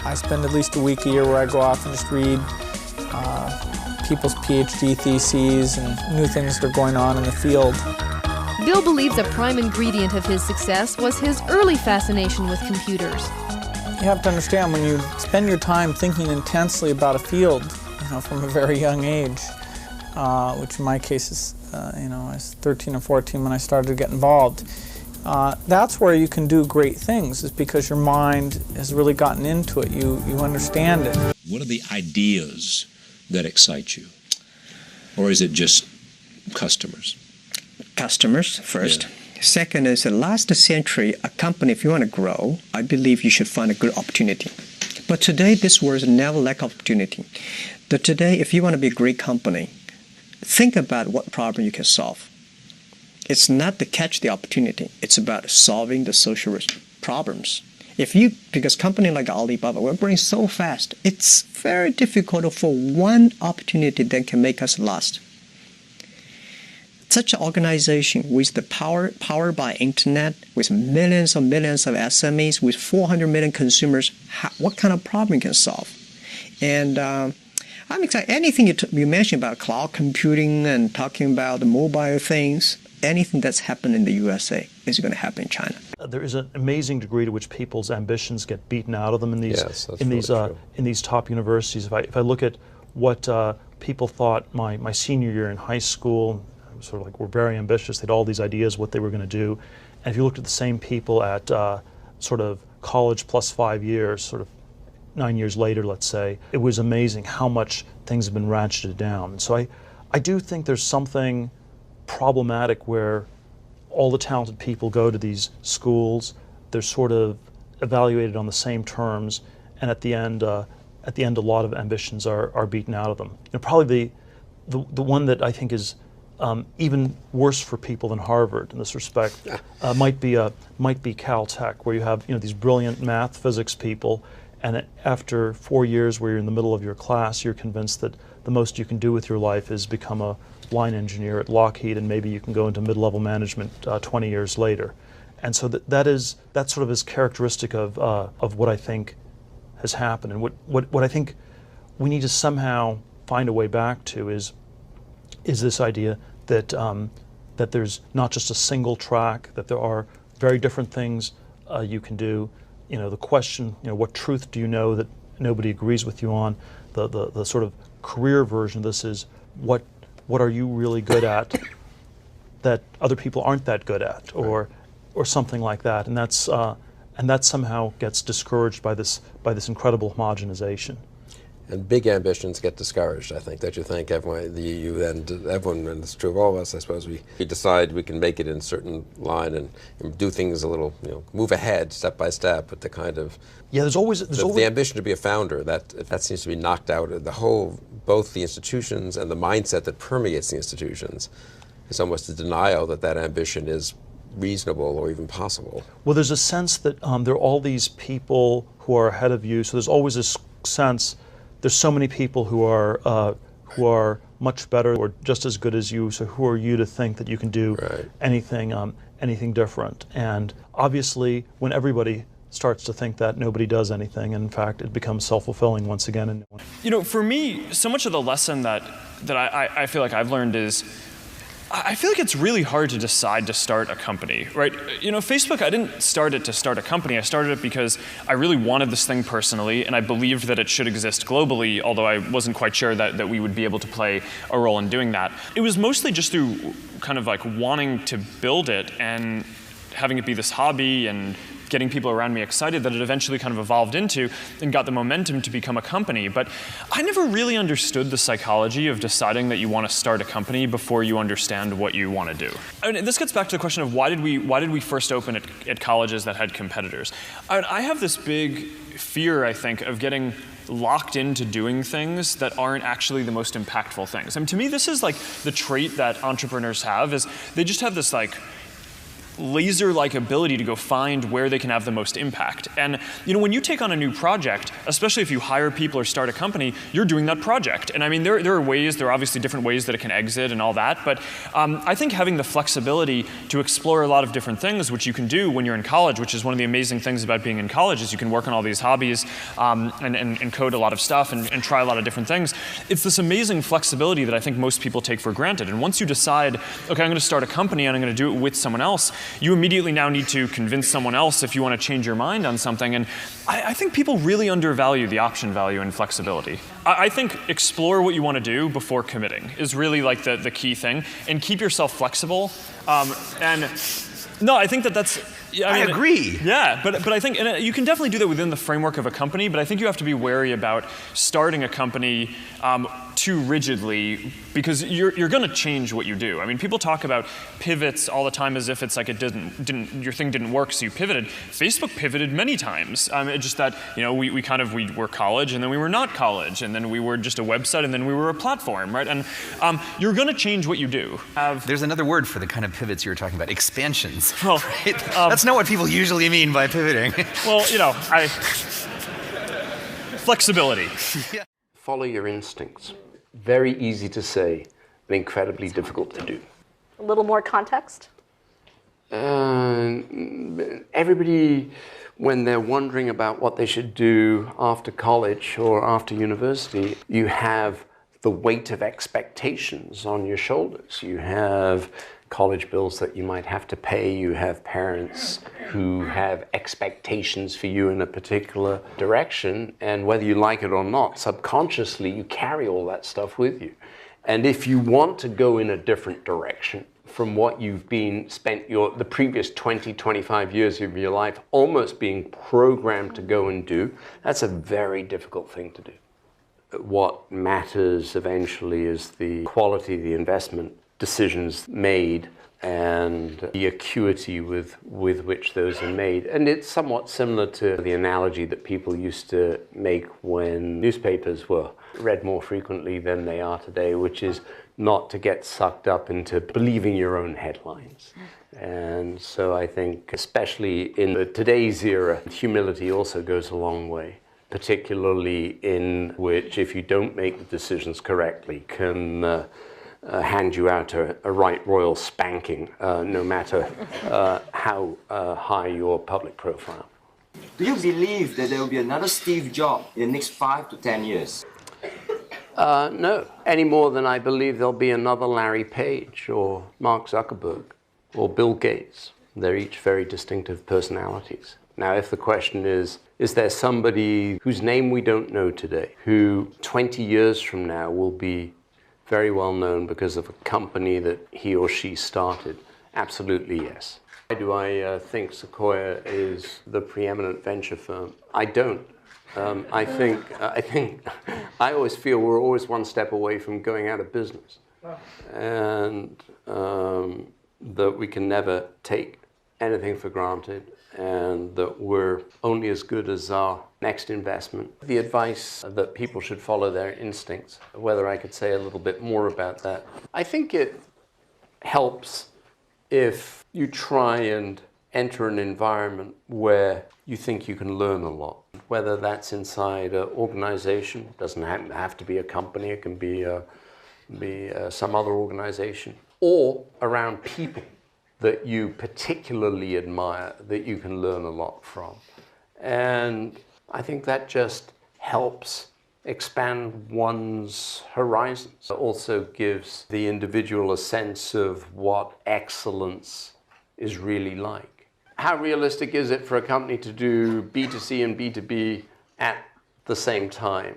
I spend at least a week a year where I go off and just read people's PhD theses and new things that are going on in the field. Bill believes a prime ingredient of his success was his early fascination with computers. You have to understand, when you spend your time thinking intensely about a field, from a very young age, which in my case is, I was 13 or 14 when I started to get involved. That's where you can do great things, is because your mind has really gotten into it. You understand it. What are the ideas that excite you? Or is it just customers? Customers first. Yeah. Second is the last century, a company, if you want to grow, I believe you should find a good opportunity. But today, this world never lack opportunity. But today, if you want to be a great company, think about what problem you can solve. It's not to catch the opportunity. It's about solving the social problems. Because company like Alibaba, we're growing so fast, it's very difficult for one opportunity that can make us last. Such an organization with the power by internet, with millions of SMEs, with 400 million consumers, what kind of problem you can solve? And I'm excited. Anything you mentioned about cloud computing and talking about the mobile things, anything that's happened in the USA is going to happen in China. There is an amazing degree to which people's ambitions get beaten out of them in these top universities. If I look at what people thought my senior year in high school, sort of like were very ambitious. They had all these ideas what they were going to do. And if you looked at the same people at sort of college plus 5 years, sort of 9 years later, let's say, it was amazing how much things have been ratcheted down. And so I do think there's something problematic where all the talented people go to these schools, they're sort of evaluated on the same terms, and at the end a lot of ambitions are beaten out of them. Probably the one that I think is even worse for people than Harvard in this respect might be Caltech, where you have these brilliant math physics people, and after 4 years where you're in the middle of your class, you're convinced that the most you can do with your life is become a line engineer at Lockheed, and maybe you can go into mid-level management 20 years later. And so that sort of is characteristic of what I think has happened, and what I think we need to somehow find a way back to is this idea that that there's not just a single track, that there are very different things you can do. The question, what truth do you know that nobody agrees with you on? The sort of career version of this is what are you really good at that other people aren't that good at, or something like that, and that somehow gets discouraged by this incredible homogenization. And big ambitions get discouraged, I think. Don't you think? Everyone, and it's true of all of us, I suppose, we decide we can make it in a certain line and do things a little, move ahead step by step, but the kind of... Yeah, there's always the ambition to be a founder, that seems to be knocked out of the whole, both the institutions and the mindset that permeates the institutions. It's almost a denial that ambition is reasonable or even possible. Well, there's a sense that there are all these people who are ahead of you, so there's always this sense there's so many people who are much better or just as good as you, so who are you to think that you can do anything different? And obviously, when everybody starts to think that, nobody does anything, and in fact, it becomes self-fulfilling once again. And for me, so much of the lesson that I feel like I've learned is, I feel like it's really hard to decide to start a company, right? Facebook, I didn't start it to start a company. I started it because I really wanted this thing personally, and I believed that it should exist globally, although I wasn't quite sure that we would be able to play a role in doing that. It was mostly just through kind of like wanting to build it and having it be this hobby and getting people around me excited that it eventually kind of evolved into and got the momentum to become a company. But I never really understood the psychology of deciding that you want to start a company before you understand what you want to do. I mean, this gets back to the question of why did we first open at colleges that had competitors? I have this big fear, I think, of getting locked into doing things that aren't actually the most impactful things. I mean, to me, this is like the trait that entrepreneurs have, is they just have this like laser-like ability to go find where they can have the most impact. And when you take on a new project, especially if you hire people or start a company, you're doing that project. And I mean, there are obviously different ways that it can exit and all that, but I think having the flexibility to explore a lot of different things, which you can do when you're in college, which is one of the amazing things about being in college, is you can work on all these hobbies and code a lot of stuff and try a lot of different things. It's this amazing flexibility that I think most people take for granted. And once you decide, okay, I'm going to start a company and I'm going to do it with someone else, you immediately now need to convince someone else if you want to change your mind on something. And I think people really undervalue the option value and flexibility. I think explore what you want to do before committing is really like the key thing, and keep yourself flexible. No, I think that's. Yeah, I agree. Yeah, but I think, and you can definitely do that within the framework of a company, but I think you have to be wary about starting a company too rigidly, because you're going to change what you do. I mean, people talk about pivots all the time as if it's like your thing didn't work, so you pivoted. Facebook pivoted many times. It's just that we were college, and then we were not college, and then we were just a website, and then we were a platform, right? And you're going to change what you do. There's another word for the kind of pivots you were talking about: expansions. Well, right? That's not what people usually mean by pivoting. Well, flexibility. Yeah. Follow your instincts. Very easy to say, and incredibly difficult to do. A little more context? Everybody, when they're wondering about what they should do after college or after university, you have the weight of expectations on your shoulders. You have college bills that you might have to pay. You have parents who have expectations for you in a particular direction, and whether you like it or not, subconsciously you carry all that stuff with you. And if you want to go in a different direction from what you've spent the previous 20, 25 years of your life almost being programmed to go and do, that's a very difficult thing to do. What matters eventually is the quality of the investment decisions made and the acuity with which those are made. And it's somewhat similar to the analogy that people used to make when newspapers were read more frequently than they are today, which is not to get sucked up into believing your own headlines. And so I think, especially in today's era, humility also goes a long way, particularly in which, if you don't make the decisions correctly, can hand you out a right royal spanking, no matter how high your public profile. Do you believe that there will be another Steve Jobs in the next 5 to 10 years? No, any more than I believe there'll be another Larry Page or Mark Zuckerberg or Bill Gates. They're each very distinctive personalities. Now, if the question is there somebody whose name we don't know today, who 20 years from now will be very well known because of a company that he or she started? Absolutely, yes. Why do I think Sequoia is the preeminent venture firm? I don't. I always feel we're always one step away from going out of business, and that we can never take anything for granted, and that we're only as good as our next investment. The advice that people should follow their instincts, whether I could say a little bit more about that. I think it helps if you try and enter an environment where you think you can learn a lot, whether that's inside an organization. It doesn't have to be a company, it can be some other organization, or around people that you particularly admire, that you can learn a lot from. And I think that just helps expand one's horizons. It also gives the individual a sense of what excellence is really like. How realistic is it for a company to do B2C and B2B at the same time?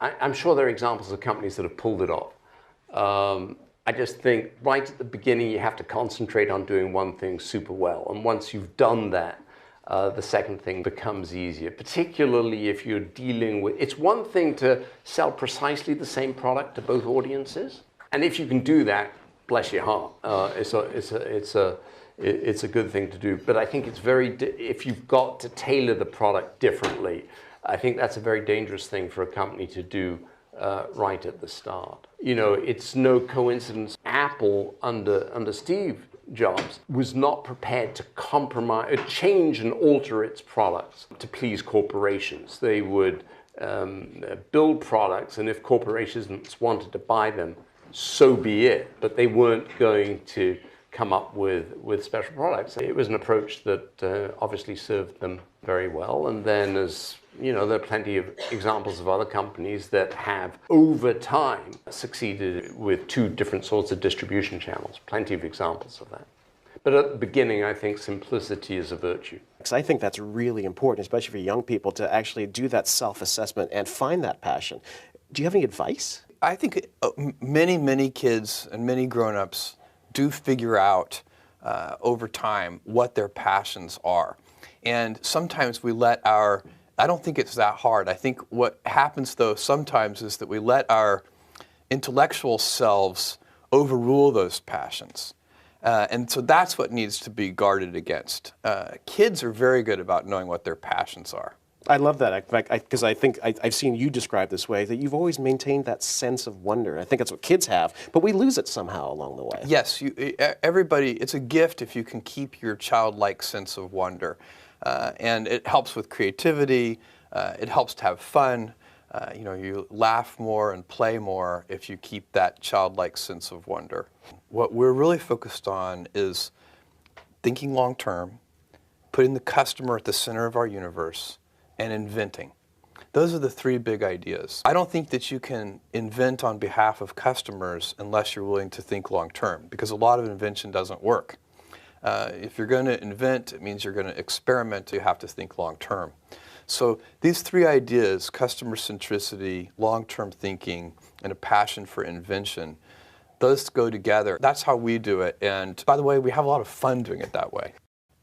I'm sure there are examples of companies that have pulled it off. I just think right at the beginning you have to concentrate on doing one thing super well. And once you've done that, the second thing becomes easier, particularly if you're dealing with, it's one thing to sell precisely the same product to both audiences. And if you can do that, bless your heart, it's a good thing to do. But I think it's if you've got to tailor the product differently, I think that's a very dangerous thing for a company to do right at the start. You know, it's no coincidence Apple under Steve Jobs was not prepared to compromise, change and alter its products to please corporations. They would build products, and if corporations wanted to buy them, so be it. But they weren't going to come up with special products. It was an approach that obviously served them very well. And then, as you know, there are plenty of examples of other companies that have, over time, succeeded with two different sorts of distribution channels. Plenty of examples of that. But at the beginning, I think simplicity is a virtue. Because I think that's really important, especially for young people, to actually do that self-assessment and find that passion. Do you have any advice? I think many kids and many grown-ups do figure out over time what their passions are. And sometimes we let I don't think it's that hard. I think what happens, though, sometimes is that we let our intellectual selves overrule those passions. And so that's what needs to be guarded against. Kids are very good about knowing what their passions are. I love that, because I think I've seen you describe this way, that you've always maintained that sense of wonder. I think that's what kids have, but we lose it somehow along the way. Yes, everybody, it's a gift if you can keep your childlike sense of wonder. And it helps with creativity, it helps to have fun. You know, you laugh more and play more if you keep that childlike sense of wonder. What we're really focused on is thinking long term, putting the customer at the center of our universe, and inventing. Those are the three big ideas. I don't think that you can invent on behalf of customers unless you're willing to think long term, because a lot of invention doesn't work. If you're going to invent, it means you're going to experiment. You have to think long term. So these three ideas, customer centricity, long-term thinking, and a passion for invention, those go together. That's how we do it. And by the way, we have a lot of fun doing it that way.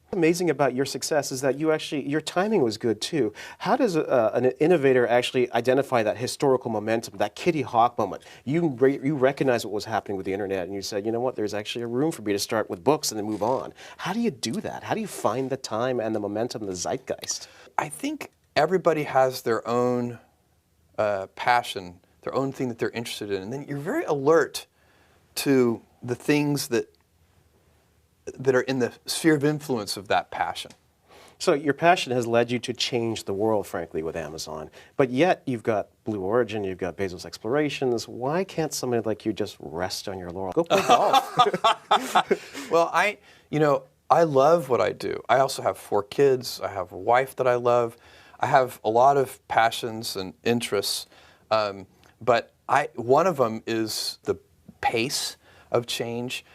What's amazing about your success is that your timing was good too. How does an innovator actually identify that historical momentum, that Kitty Hawk moment? You recognize what was happening with the internet, and you said, you know what, there's actually a room for me to start with books and then move on. How do you do that? How do you find the time and the momentum, the zeitgeist? I think everybody has their own passion, their own thing that they're interested in, and then you're very alert to the things that are in the sphere of influence of that passion. So your passion has led you to change the world, frankly, with Amazon. But yet you've got Blue Origin, you've got Bezos Explorations. Why can't somebody like you just rest on your laurels? Go play golf. Well, I love what I do. I also have 4 kids. I have a wife that I love. I have a lot of passions and interests. But one of them is the pace of change.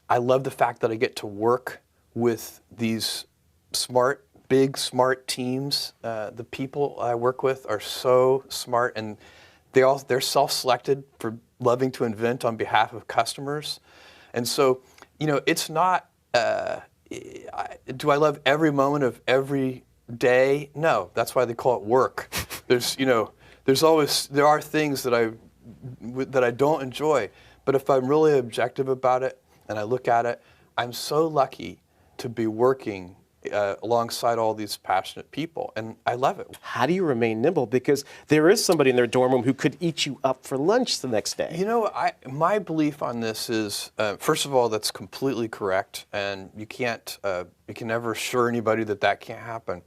I love the fact that I get to work with these big, smart teams. The people I work with are so smart, and they're self-selected for loving to invent on behalf of customers. And so, it's not, do I love every moment of every day? No, that's why they call it work. There are things that I don't enjoy, but if I'm really objective about it, and I look at it, I'm so lucky to be working alongside all these passionate people, and I love it. How do you remain nimble? Because there is somebody in their dorm room who could eat you up for lunch the next day. My belief on this is, first of all, that's completely correct, and you can never assure anybody that can't happen.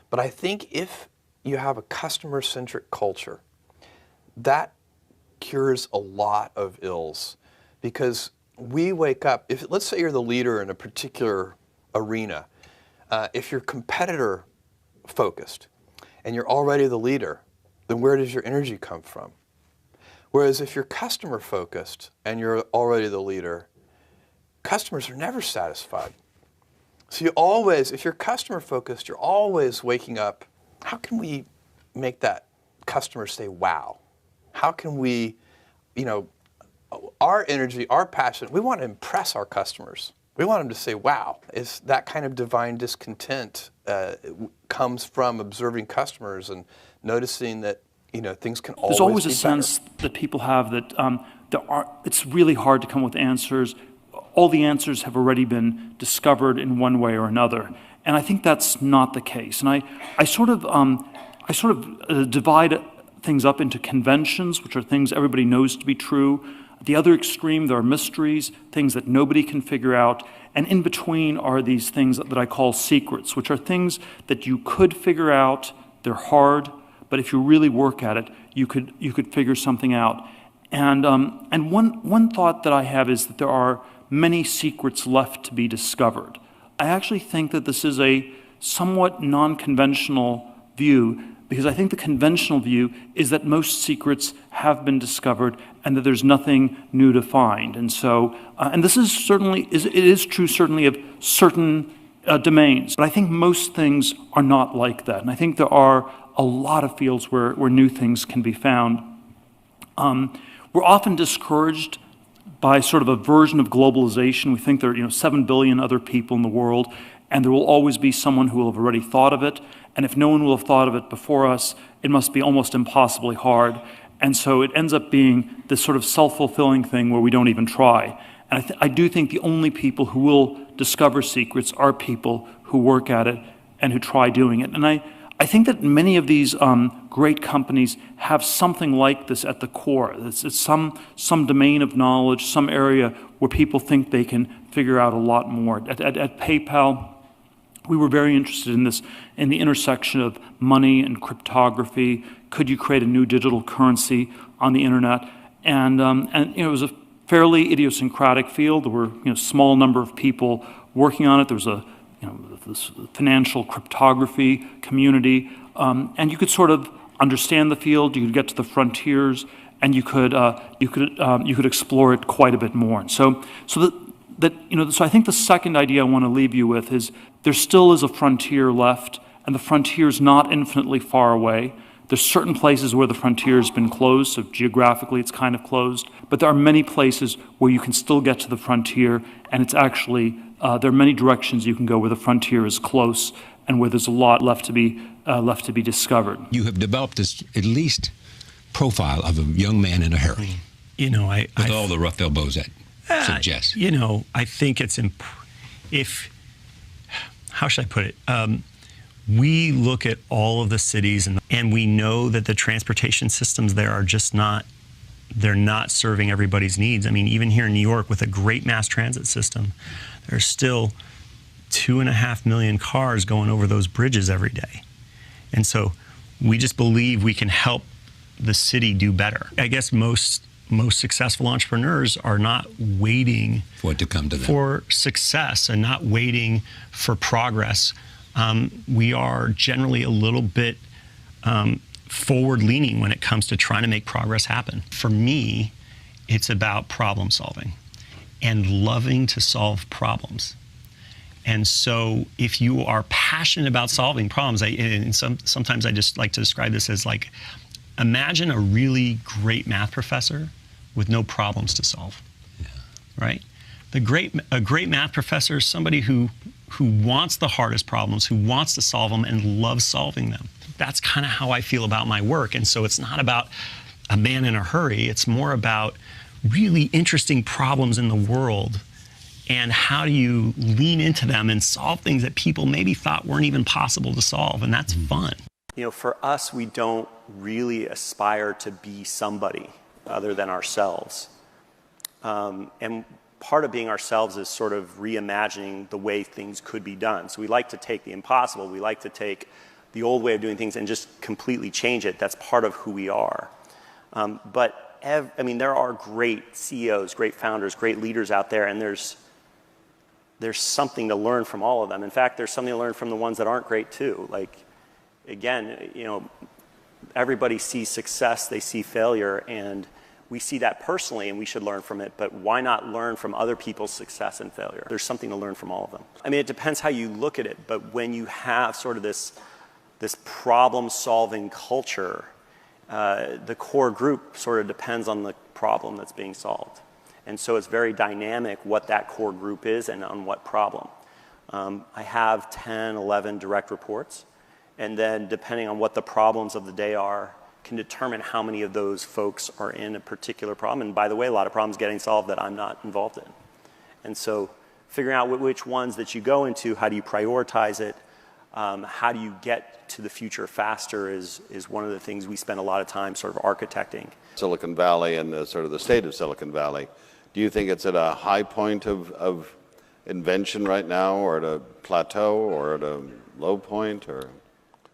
But I think if you have a customer-centric culture, that cures a lot of ills, because we wake up, let's say you're the leader in a particular arena, if you're competitor focused and you're already the leader, then where does your energy come from? Whereas if you're customer focused and you're already the leader, customers are never satisfied. So if you're customer focused, you're always waking up, how can we make that customer say, wow? How can we, our energy, our passion, we want to impress our customers. We want them to say, wow. It's that kind of divine discontent comes from observing customers and noticing that things can always be better. There's always a sense that people have that it's really hard to come up with answers. All the answers have already been discovered in one way or another. And I think that's not the case. And I sort of divide things up into conventions, which are things everybody knows to be true. At the other extreme, there are mysteries, things that nobody can figure out. And in between are these things that I call secrets, which are things that you could figure out. They're hard, but if you really work at it, you could figure something out. And one thought that I have is that there are many secrets left to be discovered. I actually think that this is a somewhat non-conventional view, because I think the conventional view is that most secrets have been discovered and that there's nothing new to find. And so, and this is certainly, it is true certainly of certain domains, but I think most things are not like that. And I think there are a lot of fields where new things can be found. We're often discouraged by sort of a version of globalization. We think there are 7 billion other people in the world, and there will always be someone who will have already thought of it. And if no one will have thought of it before us, it must be almost impossibly hard. And so it ends up being this sort of self-fulfilling thing where we don't even try. And I do think the only people who will discover secrets are people who work at it and who try doing it. And I think that many of these great companies have something like this at the core. It's some domain of knowledge, some area where people think they can figure out a lot more. At PayPal, we were very interested in this, in the intersection of money and cryptography. Could you create a new digital currency on the internet? And it was a fairly idiosyncratic field. There were a small number of people working on it. There was this financial cryptography community, and you could sort of understand the field. You could get to the frontiers, and you could explore it quite a bit more. And so I think the second idea I want to leave you with is there still is a frontier left, and the frontier is not infinitely far away. There's certain places where the frontier has been closed, so geographically it's kind of closed, but there are many places where you can still get to the frontier, and it's actually, there are many directions you can go where the frontier is close and where there's a lot left to be discovered. You have developed this at least profile of a young man in a hurry. With all the rough elbows that suggest. I think it's how should I put it? We look at all of the cities and we know that the transportation systems there are just they're not serving everybody's needs. I mean, even here in New York with a great mass transit system, there's still 2.5 million cars going over those bridges every day. And so we just believe we can help the city do better. I guess most successful entrepreneurs are not waiting for it to come to them for success and not waiting for progress. We are generally a little bit forward-leaning when it comes to trying to make progress happen. For me, it's about problem solving and loving to solve problems. And so if you are passionate about solving problems, sometimes I just like to describe this as like, imagine a really great math professor with no problems to solve, right? A great math professor is somebody who wants the hardest problems, who wants to solve them and loves solving them. That's kind of how I feel about my work. And so it's not about a man in a hurry. It's more about really interesting problems in the world and how do you lean into them and solve things that people maybe thought weren't even possible to solve. And that's fun. For us, we don't really aspire to be somebody other than ourselves. And part of being ourselves is sort of reimagining the way things could be done. So we like to take the impossible, we like to take the old way of doing things and just completely change it. That's part of who we are. But there are great CEOs, great founders, great leaders out there, and there's something to learn from all of them. In fact, there's something to learn from the ones that aren't great too. Like, again, everybody sees success, they see failure, and we see that personally and we should learn from it, but why not learn from other people's success and failure? There's something to learn from all of them. I mean, it depends how you look at it, but when you have sort of this problem-solving culture, the core group sort of depends on the problem that's being solved. And so it's very dynamic what that core group is and on what problem. I have 10, 11 direct reports, and then depending on what the problems of the day are, can determine how many of those folks are in a particular problem. And by the way, a lot of problems getting solved that I'm not involved in. And so figuring out which ones that you go into, how do you prioritize it, How do you get to the future faster is one of the things we spend a lot of time sort of architecting. Silicon Valley and sort of the state of Silicon Valley, do you think it's at a high point of invention right now, or at a plateau, or at a low point, or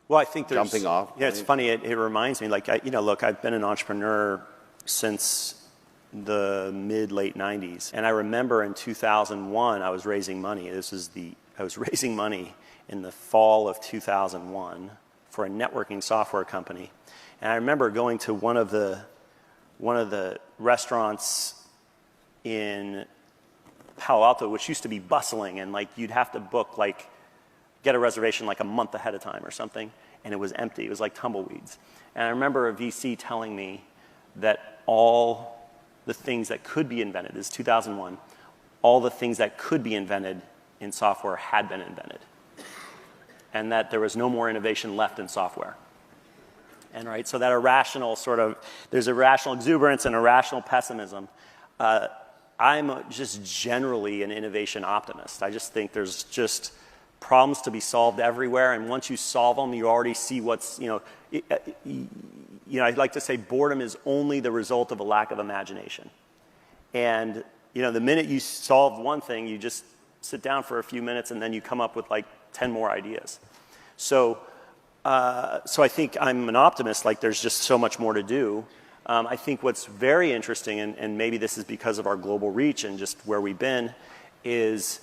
well, I think there's jumping off point? Yeah, it's funny. It reminds me, like, look, I've been an entrepreneur since the late 90s, and I remember in 2001 I was raising money. I was raising money in the fall of 2001 for a networking software company, and I remember going to one of the restaurants in Palo Alto, which used to be bustling, and like you'd have to book, like, get a reservation like a month ahead of time or something, and it was empty. It was like tumbleweeds. And I remember a VC telling me that all the things that could be invented, this is 2001, all the things that could be invented in software had been invented, and that there was no more innovation left in software. And right, so that irrational sort of, there's irrational exuberance and irrational pessimism. I'm just generally an innovation optimist. I just think there's just problems to be solved everywhere, and once you solve them, you already see what's, I like to say boredom is only the result of a lack of imagination. And, the minute you solve one thing, you just sit down for a few minutes and then you come up with like 10 more ideas. So I think I'm an optimist, like there's just so much more to do. I think what's very interesting, and maybe this is because of our global reach and just where we've been, is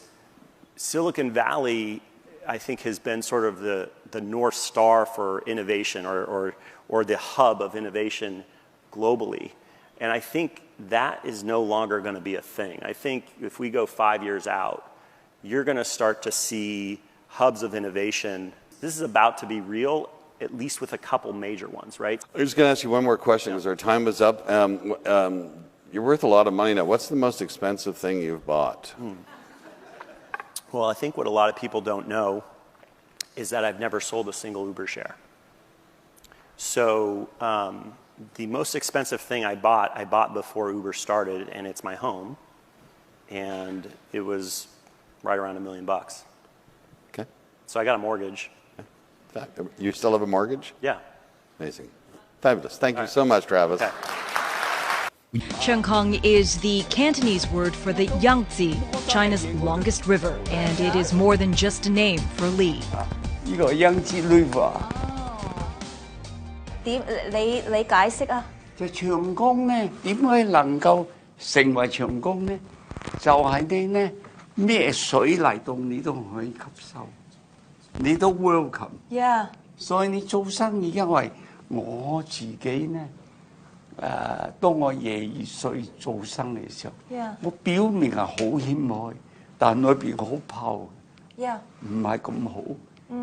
Silicon Valley, I think, has been sort of the North Star for innovation, or the hub of innovation globally. And I think that is no longer going to be a thing. I think if we go 5 years out, you're going to start to see hubs of innovation. This is about to be real, at least with a couple major ones, right? I'm just going to ask you one more question because our time is up. You're worth a lot of money now. What's the most expensive thing you've bought? Well, I think what a lot of people don't know is that I've never sold a single Uber share. So the most expensive thing I bought before Uber started, and it's my home, and it was right around $1 million. Okay. So I got a mortgage. You still have a mortgage? Yeah. Amazing. Fabulous. Thank you so much, Travis. Okay. Chengkong is the Cantonese word for the Yangtze, China's longest river, and it is more than just a name for Li. 呢個 Yangtze River 點你解釋啊？就長江咧點解能夠成為長江咧？就係你咧咩水嚟到你都可以吸收，你都 welcome。Yeah。所以你做生意，因為我自己咧。當我22歲做生意嘅時候， 我表面係好謙虛，但裏邊好泡，唔係咁好。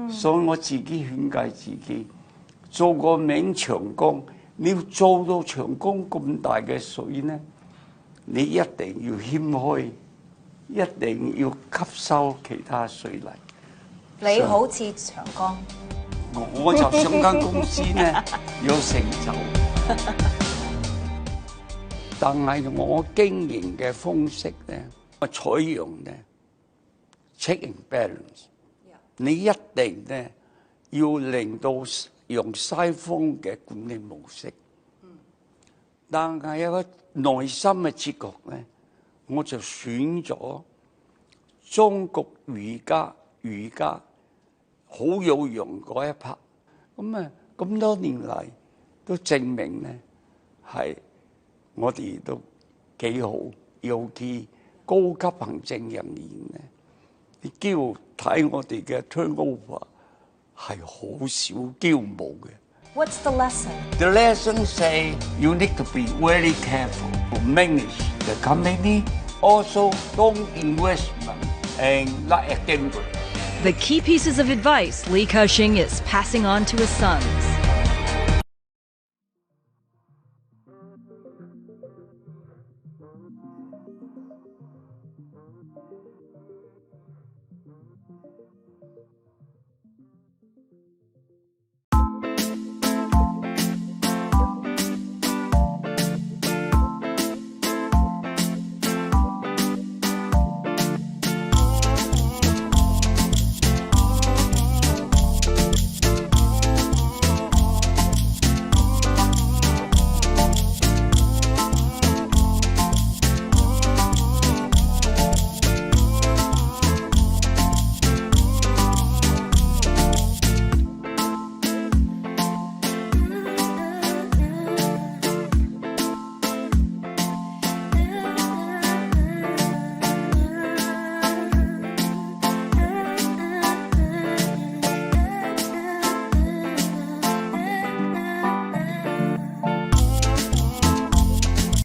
所以我自己勸誡自己，做個名長江，你要做到長江咁大嘅水呢，你一定要謙虛，一定要吸收其他水嚟。你好似長江，我就想間公司呢有成就。但係我經營嘅方式咧，我採用咧 check and balance。你一定咧要令到用西方嘅管理模式，但係有個內心嘅哲學咧，我就選咗中國儒家好有用嗰一 part。咁多年嚟都證明咧係。我哋都幾好，尤其高級行政人員咧，你只要睇我哋嘅 turnover 係好少驕傲嘅。What's the lesson? The lesson say you need to be very careful to manage the company. Also, don't investment and like a gambler. The key pieces of advice Li Ka-shing is passing on to his sons.